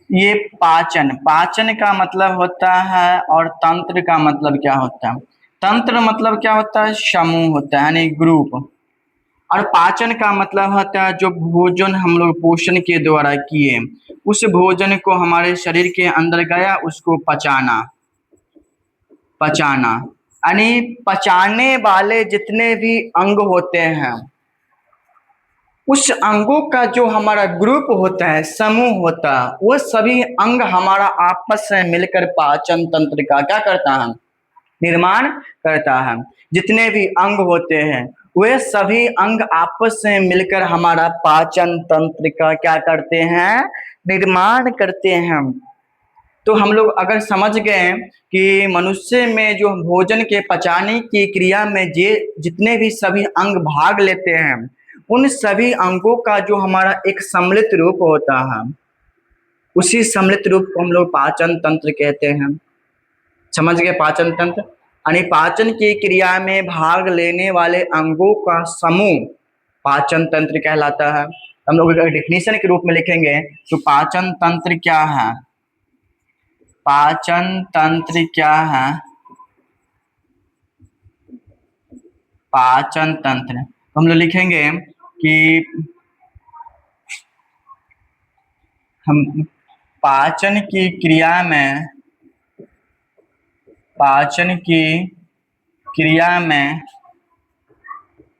ये पाचन का मतलब होता है, और तंत्र का मतलब क्या होता है? तंत्र मतलब क्या होता है? समूह होता है, यानी ग्रुप। और पाचन का मतलब होता है जो भोजन हम लोग पोषण के द्वारा किए, उस भोजन को हमारे शरीर के अंदर गया, उसको पचाना। पचाना यानी पचाने वाले जितने भी अंग होते हैं, उस अंगों का जो हमारा ग्रुप होता है, समूह होता है, वो सभी अंग हमारा आपस में मिलकर पाचन तंत्र का क्या करता है, निर्माण करता है। जितने भी अंग होते हैं वे सभी अंग आपस में मिलकर हमारा पाचन तंत्र का क्या करते हैं, निर्माण करते हैं। तो हम लोग अगर समझ गए कि मनुष्य में जो भोजन के पचाने की क्रिया में जे जितने भी सभी अंग भाग लेते हैं, उन सभी अंगों का जो हमारा एक सम्मिलित रूप होता है, उसी सम्मिलित रूप को हम लोग पाचन तंत्र कहते हैं। समझ गए? पाचन तंत्र यानी पाचन की क्रिया में भाग लेने वाले अंगों का समूह पाचन तंत्र कहलाता है। हम लोग अगर डेफिनेशन के रूप में लिखेंगे तो पाचन तंत्र क्या है, पाचन तंत्र क्या है, पाचन तंत्र तो हम लोग लिखेंगे कि हम पाचन की क्रिया में, पाचन की क्रिया में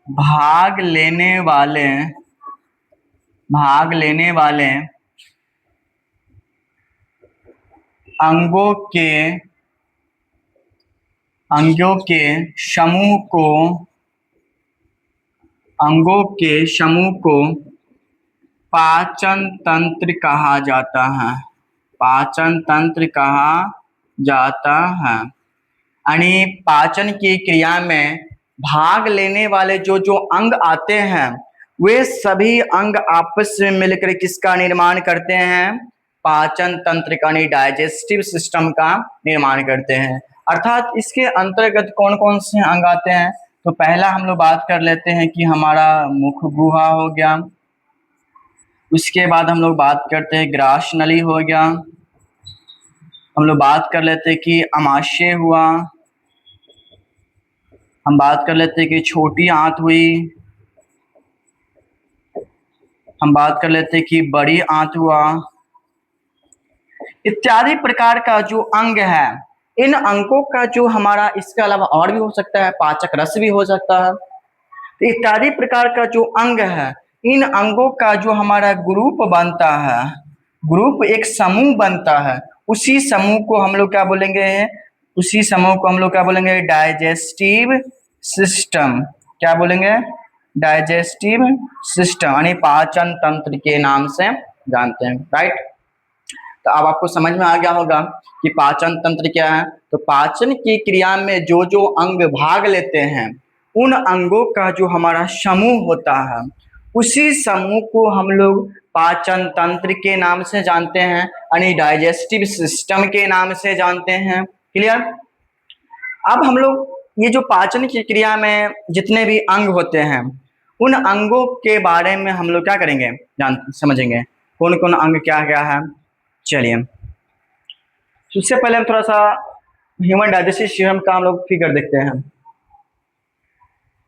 भाग लेने वाले, भाग लेने वाले अंगों के, अंगों के समूह को, अंगों के समूह को पाचन तंत्र कहा जाता है। पाचन तंत्र कहा जाता है। यानी पाचन की क्रिया में भाग लेने वाले जो जो अंग आते हैं, वे सभी अंग आपस में मिलकर किसका निर्माण करते हैं, पाचन तंत्र का, नहीं डाइजेस्टिव सिस्टम का निर्माण करते हैं। अर्थात इसके अंतर्गत कौन कौन से अंग आते हैं, तो पहला हम लोग बात कर लेते हैं कि हमारा मुख गुहा हो गया। उसके बाद हम लोग बात करते हैं ग्रास नली हो गया। हम लोग बात कर लेते हैं कि अमाशय हुआ। हम बात कर लेते हैं कि छोटी आंत हुई। हम बात कर लेते हैं कि बड़ी आंत हुआ। इत्यादि प्रकार का जो अंग है, इन अंगों का जो हमारा, इसके अलावा और भी हो सकता है, पाचक रस भी हो सकता है। इत्यादि प्रकार का जो अंग है, इन अंगों का जो हमारा ग्रुप बनता है, ग्रुप एक समूह बनता है, उसी समूह को हम लोग क्या बोलेंगे, उसी समूह को हम लोग क्या बोलेंगे, डाइजेस्टिव सिस्टम। क्या बोलेंगे, डाइजेस्टिव सिस्टम, यानी पाचन तंत्र के नाम से जानते हैं। राइट, तो अब आपको समझ में आ गया होगा कि पाचन तंत्र क्या है। तो पाचन की क्रिया में जो जो अंग भाग लेते हैं, उन अंगों का जो हमारा समूह होता है, उसी समूह को हम लोग पाचन तंत्र के नाम से जानते हैं, यानी डाइजेस्टिव सिस्टम के नाम से जानते हैं। क्लियर? अब हम लोग ये जो पाचन की क्रिया में जितने भी अंग होते हैं, उन अंगों के बारे में हम लोग क्या करेंगे, जान समझेंगे कौन कौन अंग क्या क्या है। चलिए, उससे पहले हम थोड़ा सा ह्यूमन डाइजेस्टिव सिस्टम का हम लोग फिगर देखते हैं।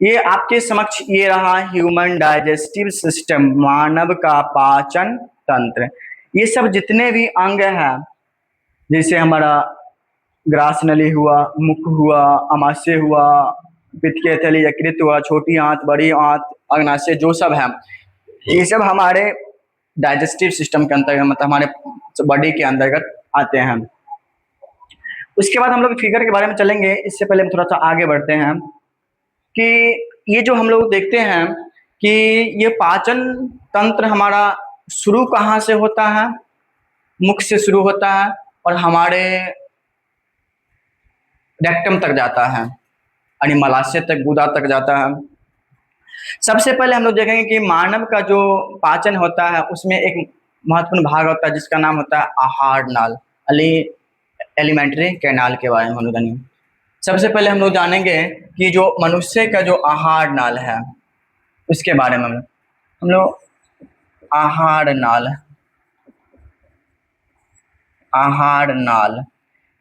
ये आपके समक्ष ये रहा ह्यूमन डाइजेस्टिव सिस्टम, मानव का पाचन तंत्र। ये सब जितने भी अंग हैं, जैसे हमारा ग्रास नली हुआ, मुख हुआ, अमाशय हुआ, पित्त की थैली, यकृत हुआ, छोटी आंत, बड़ी आंत, अग्नाशय, जो सब है, ये सब हमारे डाइजेस्टिव सिस्टम के अंतर्गत, मतलब हमारे बॉडी के अंतर्गत आते हैं। उसके बाद हम लोग फिगर के बारे में चलेंगे। इससे पहले हम थोड़ा सा आगे बढ़ते हैं कि ये जो हम लोग देखते हैं कि ये पाचन तंत्र हमारा शुरू कहाँ से होता है, मुख से शुरू होता है और हमारे रेक्टम तक जाता है, यानी मलाशय तक, गुदा तक जाता है। सबसे पहले हम लोग देखेंगे कि मानव का जो पाचन होता है, उसमें एक महत्वपूर्ण भाग होता है जिसका नाम होता है आहार नाल, एलिमेंट्री कैनाल के बारे में हम लोग जानेंगे। सबसे पहले हम लोग जानेंगे कि जो मनुष्य का जो आहार नाल है, उसके बारे में हम लोग आहार नाल, आहार नाल,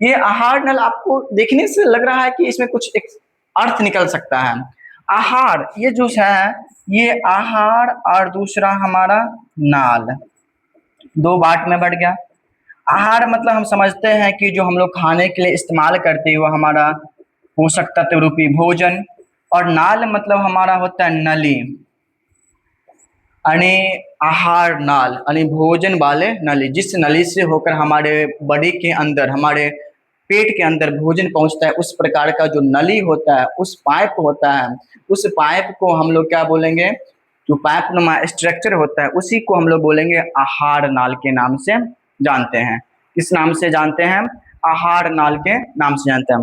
ये आहार नल आपको देखने से लग रहा है कि इसमें कुछ एक अर्थ निकल सकता है। आहार, ये जो है ये आहार और दूसरा हमारा नाल, दो बात में बढ़ गया। आहार मतलब हम समझते हैं कि जो हम लोग खाने के लिए इस्तेमाल करते हैं वो हमारा पोषक तत्व रूपी भोजन, और नाल मतलब हमारा होता है नली, यानी आहार नाल यानी भोजन वाले नली, जिस नली से होकर हमारे बॉडी के अंदर, हमारे पेट के अंदर भोजन पहुंचता है, उस प्रकार का जो नली होता है, उस पाइप होता है, उस पाइप को हम लोग क्या बोलेंगे, जो पाइप नुमा स्ट्रक्चर होता है उसी को हम लोग बोलेंगे आहार नाल के नाम से जानते हैं। किस नाम से जानते हैं? आहार नाल के नाम से जानते हैं।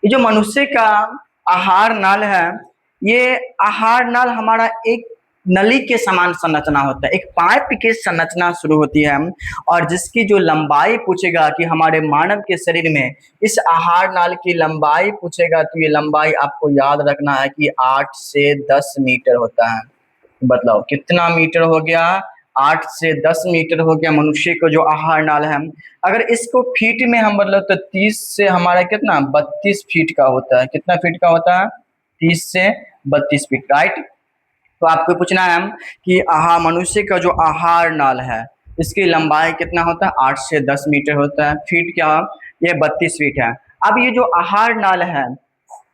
ये जो मनुष्य का आहार नाल है, ये आहार नाल हमारा एक नली के समान संरचना होता है, एक पाइप की संरचना शुरू होती है, और जिसकी जो लंबाई पूछेगा कि हमारे मानव के शरीर में इस आहार नाल की लंबाई पूछेगा, तो ये लंबाई आपको याद रखना है कि 8 से 10 मीटर होता है। बतलाओ कितना मीटर हो गया? 8 से 10 मीटर हो गया मनुष्य को जो आहार नाल है। अगर इसको फीट में हम बदलो तो 30 से हमारा कितना 32 फीट का होता है। कितना फीट का होता है? 30 से 32 फीट, राइट। तो आपको पूछना है कि मनुष्य का जो आहार नाल है इसकी लंबाई कितना होता है? 8 से 10 मीटर होता है। फीट क्या? ये 32 फीट है। अब ये जो आहार नाल है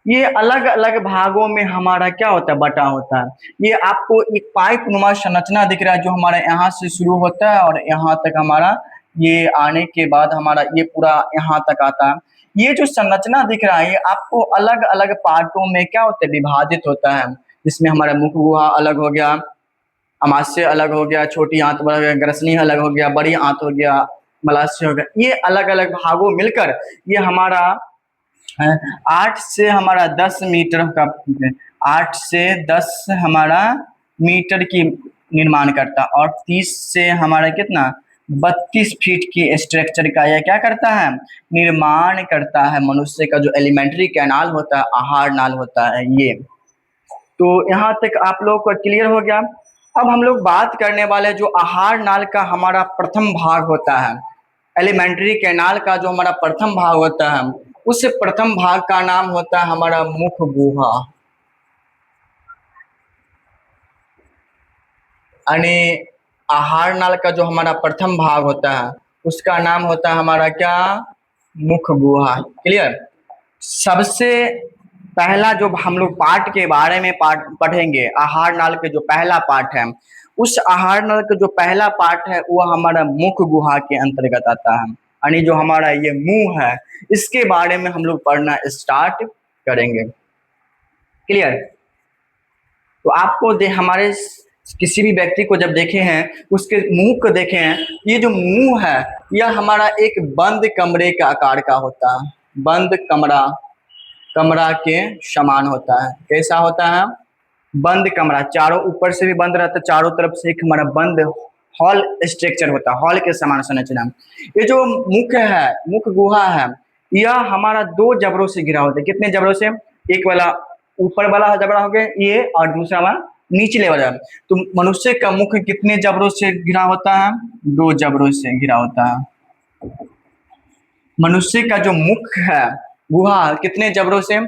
ये अलग अलग भागों में हमारा क्या होता है? बटा होता है। ये आपको एक पाइप नुमा संरचना दिख रहा है जो हमारे यहाँ से शुरू होता है और यहाँ तक हमारा, ये आने के बाद हमारा ये पूरा यहाँ तक आता है। ये जो संरचना दिख रहा है ये आपको अलग अलग पार्टों में क्या होता है? विभाजित होता है। जिसमें हमारा मुख गुहा अलग हो गया, अमाशय अलग हो गया, छोटी आंत हो गया, ग्रसनी अलग हो गया, बड़ी आंत हो गया, मलाशय हो गया। ये अलग अलग भागों मिलकर ये हमारा 8 से हमारा 10 मीटर का, 8 से 10 हमारा मीटर की निर्माण करता, और 30 से हमारा कितना 32 फीट की स्ट्रक्चर का यह क्या करता है? निर्माण करता है। मनुष्य का जो एलिमेंट्री कैनाल होता है, आहार नाल होता है ये। तो यहाँ तक आप लोगों को क्लियर हो गया। अब हम लोग बात करने वाले जो आहार नाल का हमारा प्रथम भाग होता है, एलिमेंट्री कैनाल का जो हमारा प्रथम भाग होता है, उस प्रथम भाग का नाम होता है हमारा मुख गुहा, यानी आहार नाल का जो हमारा प्रथम भाग होता है उसका नाम होता है हमारा क्या? मुख गुहा। क्लियर। सबसे पहला जो हम लोग पार्ट के बारे में पढ़ेंगे, आहार नाल के जो पहला पार्ट है, उस आहार नाल का जो पहला पार्ट है वो हमारा मुख गुहा के अंतर्गत आता है, यानी जो हमारा ये मुंह है इसके बारे में हम लोग पढ़ना स्टार्ट करेंगे। क्लियर। तो आपको हमारे किसी भी व्यक्ति को जब देखे हैं उसके मुंह को देखे हैं, ये जो मुंह है यह हमारा एक बंद कमरे के आकार का होता है, बंद कमरा के समान होता है। कैसा होता है? बंद कमरा, चारों ऊपर से भी बंद रहता है, चारों तरफ से एक हमारा बंद हॉल स्ट्रक्चर होता है, हॉल के समान संरचना। ये जो मुख है, मुख गुहा है, यह हमारा 2 जबड़ों से घिरा होता है। कितने जबड़ों से? एक वाला ऊपर वाला जबड़ा हो गया ये, और दूसरा वाला निचले वाला। तो मनुष्य का मुख कितने जबड़ों से घिरा होता है? 2 जबड़ों से घिरा होता है। मनुष्य का जो मुख है गुहा कितने जबड़ों से?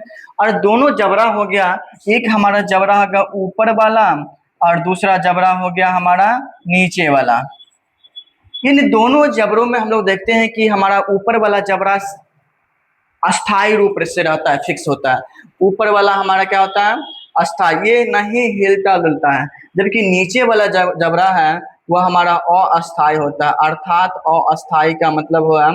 और दोनों जबड़ा हो गया, एक हमारा जबड़ा होगा ऊपर वाला और दूसरा जबड़ा हो गया हमारा नीचे वाला। इन दोनों जबड़ों में हम लोग देखते हैं कि हमारा ऊपर वाला जबड़ा अस्थायी रूप से रहता है, फिक्स होता है। ऊपर वाला हमारा क्या होता है? अस्थायी, ये नहीं हिलता डुलता है। जबकि नीचे वाला जबड़ा है वह हमारा अस्थायी होता है। अर्थात अस्थायी का मतलब हुआ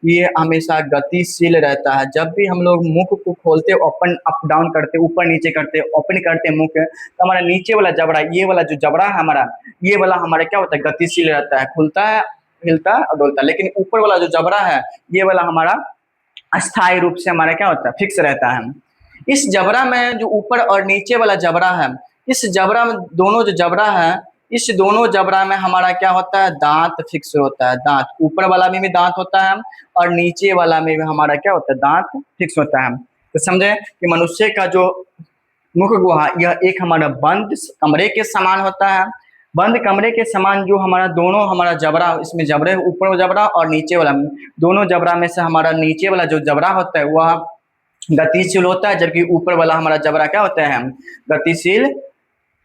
ये हमेशा गतिशील रहता है। जब भी हम लोग मुख को खोलते, ओपन अप डाउन करते, ऊपर नीचे करते, ओपन करते मुख, तो हमारा नीचे वाला जबड़ा, ये वाला जो जबड़ा है हमारा, ये वाला हमारा क्या होता है? गतिशील रहता है, खुलता है, हिलता है और डोलता है। लेकिन ऊपर वाला जो जबड़ा है ये वाला हमारा अस्थायी रूप से हमारा क्या होता है? फिक्स रहता है। इस जबड़ा में जो ऊपर और नीचे वाला जबड़ा है, इस जबड़ा में दोनों जो जबड़ा है, इस दोनों जबड़ा में हमारा क्या होता है? दांत फिक्स होता है। दांत ऊपर वाला में भी दांत होता है और नीचे वाला में भी हमारा क्या होता है? दांत फिक्स होता है। तो समझे कि मनुष्य का जो मुख गुहा यह एक हमारा बंद कमरे के समान होता है। बंद कमरे के समान जो हमारा दोनों हमारा जबड़ा, इसमें जबड़े ऊपर जबड़ा और नीचे वाला, दोनों जबड़ा में से हमारा नीचे वाला जो जबड़ा होता है वह गतिशील होता है, जबकि ऊपर वाला हमारा जबड़ा क्या होता है, गतिशील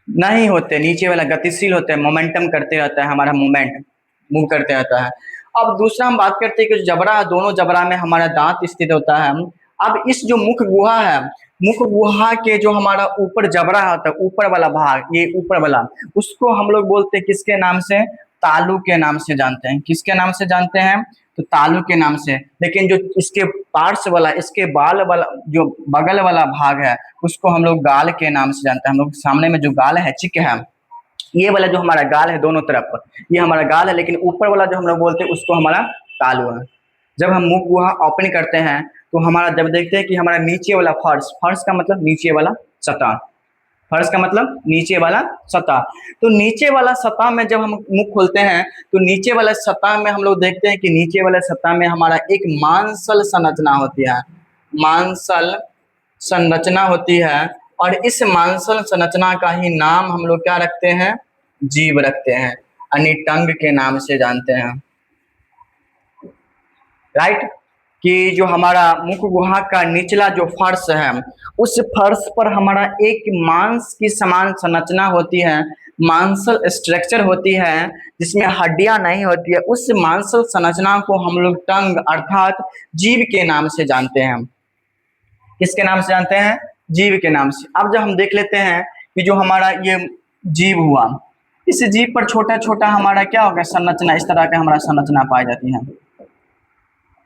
नहीं होते। नीचे वाला गतिशील होता है, मोमेंटम करते रहता है, हमारा मूवमेंट मूव करते रहता है। अब दूसरा हम बात करते हैं कि जो जबड़ा है, दोनों जबड़ा में हमारा दांत स्थित होता है। अब इस जो मुख गुहा है, मुख गुहा के जो हमारा ऊपर जबड़ा होता है, ऊपर वाला भाग, ये ऊपर वाला, उसको हम लोग बोलते हैं किसके नाम से, तालु के नाम से जानते हैं। किसके नाम से जानते हैं, तो तालु के नाम से। लेकिन जो इसके पार्श्व वाला, इसके बाल वाला, जो बगल वाला भाग है, उसको हम लोग गाल के नाम से जानते हैं। हम लोग सामने में जो गाल है, चिक है, ये वाला जो हमारा गाल है दोनों तरफ, ये हमारा गाल है, लेकिन ऊपर वाला जो हम लोग बोलते हैं उसको हमारा तालु है। जब हम मुख गुहा ओपन करते हैं तो हमारा, जब देखते हैं कि हमारा नीचे वाला फर्श, फर्श का मतलब नीचे वाला सतह, फर्श का मतलब नीचे वाला सतह, तो नीचे वाला सतह में जब हम मुख खोलते हैं तो नीचे वाला सतह में हम लोग देखते हैं कि नीचे वाले सतह में हमारा एक मांसल संरचना होती है, मांसल संरचना होती है। और इस मांसल संरचना का ही नाम हम लोग क्या रखते हैं, जीभ रखते हैं, यानी टंग के नाम से जानते हैं। राइट, कि जो हमारा मुख गुहा का निचला जो फर्श है, उस फर्श पर हमारा एक मांस की समान संरचना होती है, मांसल स्ट्रक्चर होती है, जिसमें हड्डियां नहीं होती है। उस मांसल संरचना को हम लोग टंग अर्थात जीभ के नाम से जानते हैं। किसके नाम से जानते हैं, जीभ के नाम से। अब जब हम देख लेते हैं कि जो हमारा ये जीभ हुआ, इस जीभ पर छोटा छोटा हमारा क्या होगा, संरचना, इस तरह का हमारा संरचना पाई जाती है।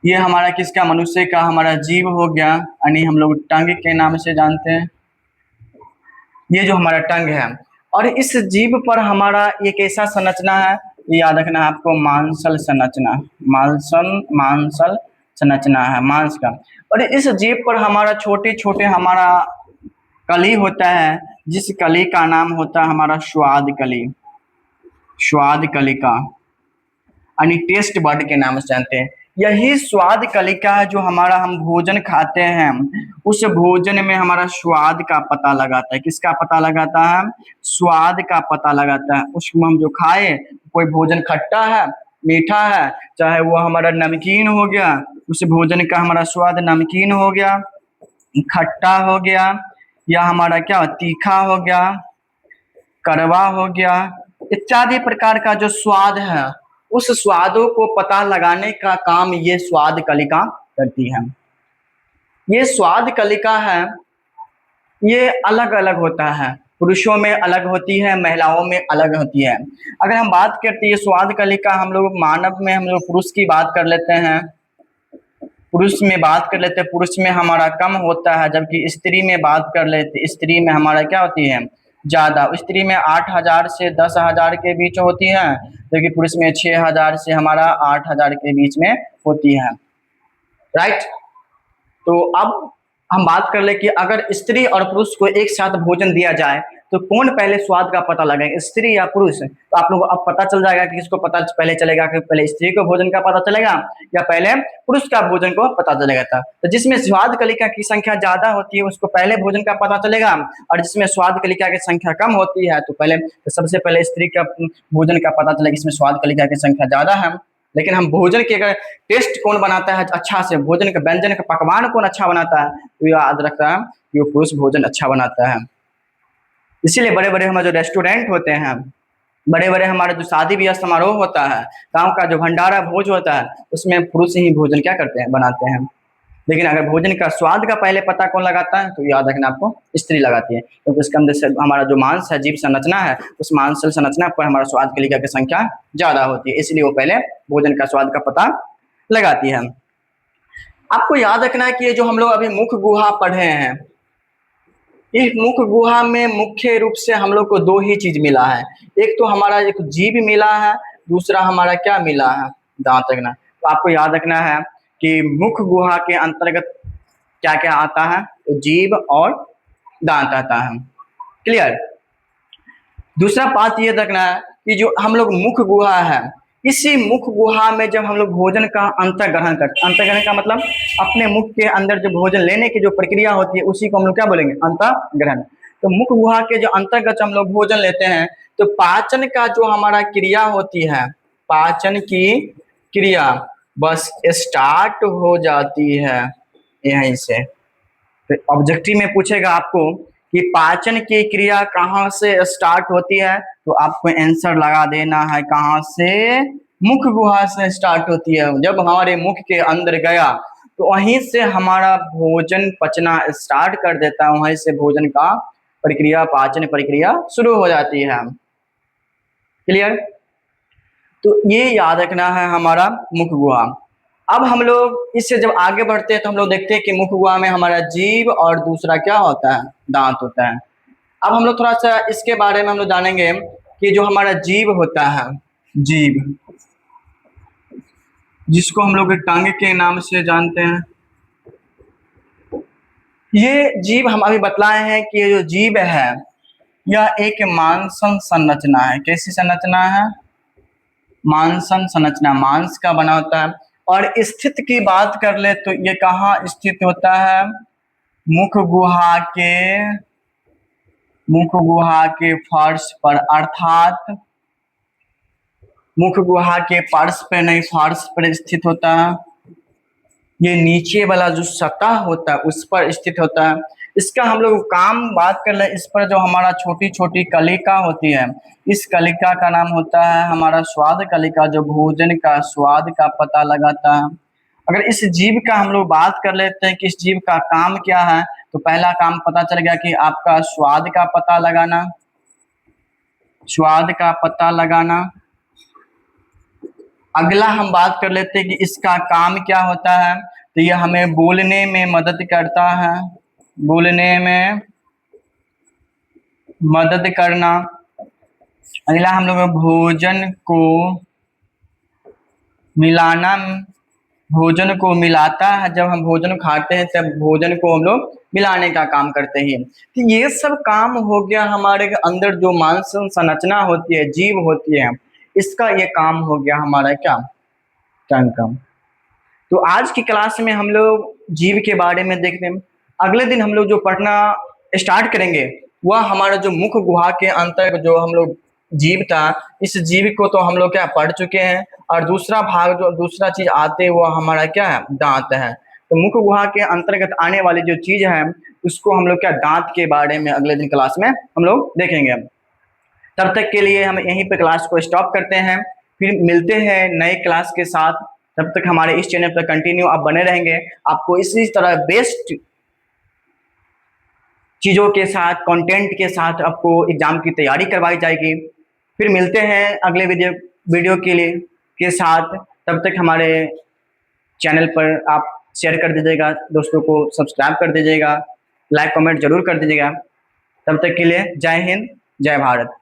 ये हमारा किसका, मनुष्य का हमारा जीभ हो गया, यानी हम लोग टंग के नाम से जानते हैं। ये जो हमारा टंग है, और इस जीभ पर हमारा एक ऐसा संरचना है, ये याद रखना है आपको, मांसल संरचना, मांसल संरचना है मांस का। और इस जीभ पर हमारा छोटे छोटे हमारा कली होता है, जिस कली का नाम होता है हमारा स्वाद कली, स्वाद कलिका, यानी टेस्ट बर्ड के नाम से जानते हैं। यही स्वाद कलिका है जो हमारा हम भोजन खाते हैं, उस भोजन में हमारा स्वाद का पता लगाता है। किसका पता लगाता है, स्वाद का पता लगाता है। उसको हम जो खाए, कोई भोजन खट्टा है, मीठा है, चाहे वो हमारा नमकीन हो गया, उस भोजन का हमारा स्वाद नमकीन हो गया, खट्टा हो गया, या हमारा क्या तीखा हो गया, कड़वा हो गया, इत्यादि प्रकार का जो स्वाद है, उस स्वादों को पता लगाने का काम ये स्वाद कलिका करती है। ये स्वाद कलिका है, ये अलग अलग होता है, पुरुषों में अलग होती है, महिलाओं में अलग होती है। अगर हम बात करते हैं स्वाद कलिका, हम लोग मानव में, हम लोग पुरुष की बात कर लेते हैं, पुरुष में बात कर लेते हैं, पुरुष में हमारा कम होता है, जबकि स्त्री में बात कर लेते, स्त्री में हमारा क्या होती है, ज्यादा। स्त्री में 8,000 से 10,000 के बीच होती है, जबकि पुरुष में 6,000 से हमारा 8,000 के बीच में होती है। राइट, तो अब हम बात कर ले कि अगर स्त्री और पुरुष को एक साथ भोजन दिया जाए तो कौन पहले स्वाद का पता लगाएंगे, स्त्री या पुरुष। तो आप लोग अब पता चल जाएगा कि किसको पता पहले चलेगा, कि पहले स्त्री को भोजन का पता चलेगा या पहले पुरुष का भोजन को पता चलेगा था। तो जिसमें स्वाद कलिका की संख्या ज्यादा होती है उसको पहले भोजन का पता चलेगा, और जिसमें स्वाद कलिका की संख्या कम होती है तो पहले, तो सबसे पहले स्त्री का भोजन का पता चलेगा, इसमें स्वाद कलिका की संख्या ज्यादा है। लेकिन हम भोजन के अगर टेस्ट कौन बनाता है अच्छा से, भोजन का व्यंजन का पकवान कौन अच्छा बनाता है, तो याद रखता है कि वो पुरुष भोजन अच्छा बनाता है। इसीलिए बड़े बड़े हमारे जो रेस्टोरेंट होते हैं, बड़े बड़े हमारे जो शादी ब्याह समारोह होता है, गांव का जो भंडारा भोज होता है, उसमें पुरुष ही भोजन क्या करते हैं, बनाते हैं। लेकिन अगर भोजन का स्वाद का पहले पता कौन लगाता है, तो याद रखना आपको, स्त्री लगाती है, क्योंकि उसके अंदर से हमारा जो मांस है, जीभ संरचना है, उस मांसल संरचना पर हमारा स्वाद कलिका की संख्या ज्यादा होती है, इसलिए वो पहले भोजन का स्वाद का पता लगाती है। आपको याद रखना है कि ये जो हम लोग अभी मुख गुहा पढ़े हैं, इस मुख गुहा में मुख्य रूप से हम लोग को दो ही चीज मिला है। एक तो हमारा एक जीभ मिला है, दूसरा हमारा क्या मिला है, दांत रखना। तो आपको याद रखना है कि मुख गुहा के अंतर्गत क्या क्या आता है, तो जीभ और दांत आता है। क्लियर। दूसरा बात ये रखना है कि जो हम लोग मुख गुहा है, इसी मुख गुहा में जब हम लोग भोजन का अंतर्ग्रहण करते हैं, अंतर्ग्रहण का मतलब अपने मुख के अंदर जो भोजन लेने की जो प्रक्रिया होती है, उसी को हम लोग क्या बोलेंगे, अंतर्ग्रहण। तो मुख गुहा के जो अंतर्गत हम लोग भोजन लेते हैं, तो पाचन का जो हमारा क्रिया होती है, पाचन की क्रिया बस स्टार्ट हो जाती है यहीं से। तो ऑब्जेक्टिव में पूछेगा आपको कि पाचन की क्रिया कहाँ से स्टार्ट होती है, तो आपको आंसर लगा देना है कहाँ से, मुख गुहा से स्टार्ट होती है। जब हमारे मुख के अंदर गया तो वहीं से हमारा भोजन पचना स्टार्ट कर देता है, वहीं से भोजन का प्रक्रिया, पाचन प्रक्रिया शुरू हो जाती है। क्लियर? तो ये याद रखना है हमारा मुख गुहा। अब हम लोग इससे जब आगे बढ़ते हैं तो हम लोग देखते हैं कि मुख गुहा में हमारा जीभ और दूसरा क्या होता है, दांत होता है। अब हम लोग थोड़ा सा इसके बारे में हम लोग जानेंगे कि जो हमारा जीभ होता है, जीभ जिसको हम लोग टंग के नाम से जानते हैं, ये जीभ हम अभी बतलाए हैं कि ये जो जीभ है यह एक मांसल संरचना है। कैसी संरचना है? मांसल संरचना, मांस का बना होता है। और स्थित की बात कर ले तो ये कहाँ स्थित होता है? मुख गुहा के फर्श पर, अर्थात मुख गुहा के फर्श पे नहीं, फर्श पर स्थित होता है। ये नीचे वाला जो सतह होता है उस पर स्थित होता है। इसका हम लोग काम बात कर ले, इस पर जो हमारा छोटी छोटी कलिका होती है, इस कलिका का नाम होता है हमारा स्वाद कलिका, जो भोजन का स्वाद का पता लगाता है। अगर इस जीव का हम लोग बात कर लेते हैं कि इस जीव का काम क्या है, तो पहला काम पता चल गया कि आपका स्वाद का पता लगाना, स्वाद का पता लगाना। अगला हम बात कर लेते हैं कि इसका काम क्या होता है, तो यह हमें बोलने में मदद करता है, बोलने में मदद करना। अगला हम लोग भोजन को मिलाना, भोजन को मिलाता है। जब हम भोजन खाते हैं तब भोजन को हम लोग मिलाने का काम करते हैं। तो ये सब काम हो गया हमारे अंदर जो मांसल संरचना होती है, जीव होती है, इसका ये काम हो गया हमारा क्या, टंग का। तो आज की क्लास में हम लोग जीव के बारे में देखते हैं। अगले दिन हम लोग जो पढ़ना स्टार्ट करेंगे वह हमारा जो मुख गुहा के अंतर जो हम लोग जीव था, इस जीव को तो हम लोग क्या पढ़ चुके हैं। और दूसरा भाग जो दूसरा चीज आते वो हमारा क्या है, दांत है। तो मुख गुहा के अंतर्गत आने वाली जो चीज है उसको हम लोग क्या, दांत के बारे में अगले दिन क्लास में हम लोग देखेंगे। तब तक के लिए हम यहीं पे क्लास को स्टॉप करते हैं, फिर मिलते हैं नए क्लास के साथ। तब तक हमारे इस चैनल पर कंटिन्यू आप बने रहेंगे, आपको इसी तरह बेस्ट चीज़ों के साथ, कंटेंट के साथ आपको एग्जाम की तैयारी करवाई जाएगी। फिर मिलते हैं अगले वीडियो के लिए के साथ। तब तक हमारे चैनल पर आप शेयर कर दीजिएगा, दोस्तों को सब्सक्राइब कर दीजिएगा, लाइक कमेंट जरूर कर दीजिएगा। तब तक के लिए जय हिंद, जय भारत।